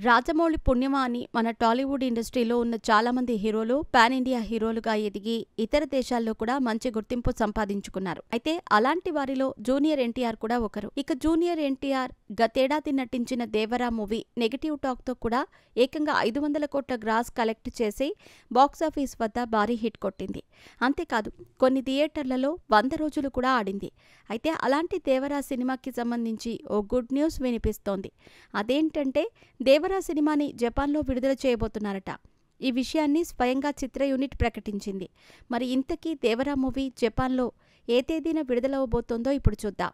రాజమౌళి పుణ్యమా అని మన టాలీవుడ్ ఇండస్ట్రీలో ఉన్న చాలామంది హీరోలు పాన్ ఇండియా హీరోలుగా ఎదిగి ఇతర దేశాల్లో కూడా మంచి గుర్తింపు సంపాదించుకున్నారు. అయితే అలాంటి వారిలో జూనియర్ ఎన్టీఆర్ కూడా ఒకరు. ఇక జూనియర్ ఎన్టీఆర్ గతేడాది నటించిన దేవరా మూవీ నెగటివ్ టాక్తో కూడా ఏకంగా 500 కోట్ల గ్రాస్ కలెక్ట్ చేసి బాక్సాఫీస్ వద్ద భారీ హిట్ కొట్టింది. అంతేకాదు కొన్ని థియేటర్లలో 100 రోజులు కూడా ఆడింది. అయితే అలాంటి దేవరా సినిమాకి సంబంధించి ఓ గుడ్ న్యూస్ వినిపిస్తోంది. అదేంటంటే దేవరా సినిమాని జపాన్లో విడుదల చేయబోతున్నారట. ఈ విషయాన్ని స్వయంగా చిత్ర యూనిట్ ప్రకటించింది. మరి ఇంతకీ దేవరా మూవీ జపాన్లో ఏ తేదీన విడుదలవబోతోందో ఇప్పుడు చూద్దాం.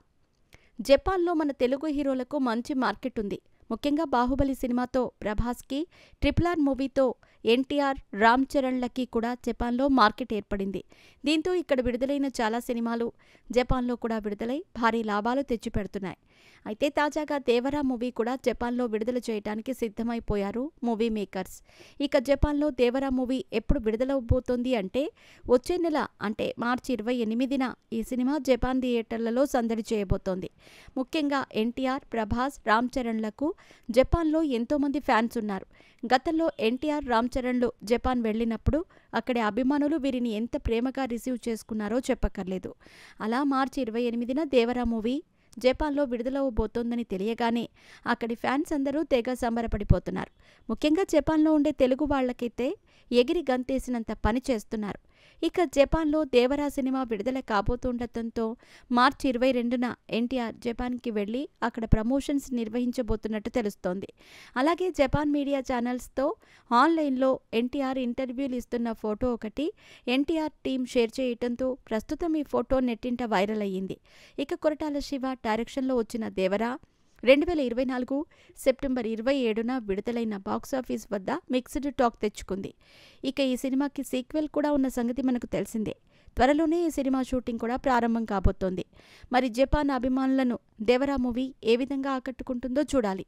జపాన్లో మన తెలుగు హీరోలకు మంచి మార్కెట్ ఉంది. ముఖ్యంగా బాహుబలి సినిమాతో ప్రభాస్కి, RRR మూవీతో ఎన్టీఆర్, రామ్ చరణ్లకి కూడా జపాన్లో మార్కెట్ ఏర్పడింది. దీంతో ఇక్కడ విడుదలైన చాలా సినిమాలు జపాన్లో కూడా విడుదలై భారీ లాభాలు తెచ్చిపెడుతున్నాయి. అయితే తాజాగా దేవరా మూవీ కూడా జపాన్లో విడుదల చేయడానికి సిద్ధమైపోయారు మూవీ మేకర్స్. ఇక జపాన్లో దేవరా మూవీ ఎప్పుడు విడుదలవబోతోంది అంటే వచ్చే నెల అంటే మార్చి 28న ఈ సినిమా జపాన్ థియేటర్లలో సందడి చేయబోతోంది. ముఖ్యంగా ఎన్టీఆర్, ప్రభాస్, రామ్ చరణ్లకు జపాన్లో ఎంతోమంది ఫ్యాన్స్ ఉన్నారు. గతంలో ఎన్టీఆర్, రామ్ చరణ్లు జపాన్ వెళ్ళినప్పుడు అక్కడి అభిమానులు వీరిని ఎంత ప్రేమగా రిసీవ్ చేసుకున్నారో చెప్పక్కర్లేదు. అలా మార్చి 28న దేవరా మూవీ జపాన్లో విడుదలవబోతోందని తెలియగానే అక్కడి ఫ్యాన్స్ అందరూ తెగ సంబరపడిపోతున్నారు. ముఖ్యంగా జపాన్లో ఉండే తెలుగు వాళ్లకైతే ఎగిరి గంతేసినంత పని చేస్తున్నారు. ఇక జపాన్లో దేవరా సినిమా విడుదల కాబోతుండటంతో మార్చి 22న ఎన్టీఆర్ జపాన్కి వెళ్లి అక్కడ ప్రమోషన్స్ నిర్వహించబోతున్నట్టు తెలుస్తోంది. అలాగే జపాన్ మీడియా ఛానల్స్తో ఆన్లైన్లో ఎన్టీఆర్ ఇంటర్వ్యూలు ఇస్తున్న ఫోటో ఒకటి ఎన్టీఆర్ టీం షేర్ చేయడంతో ప్రస్తుతం ఈ ఫోటో నెట్టింట వైరల్ అయ్యింది. ఇక కొరటాల శివ డైరెక్షన్లో వచ్చిన దేవరా 2024 సెప్టెంబర్ 27న విడుదలైన బాక్సాఫీస్ వద్ద మిక్స్డ్ టాక్ తెచ్చుకుంది. ఇక ఈ సినిమాకి సీక్వెల్ కూడా ఉన్న సంగతి మనకు తెలిసిందే. త్వరలోనే ఈ సినిమా షూటింగ్ కూడా ప్రారంభం కాబోతోంది. మరి జపాన్ అభిమానులను దేవరా మూవీ ఏ విధంగా ఆకట్టుకుంటుందో చూడాలి.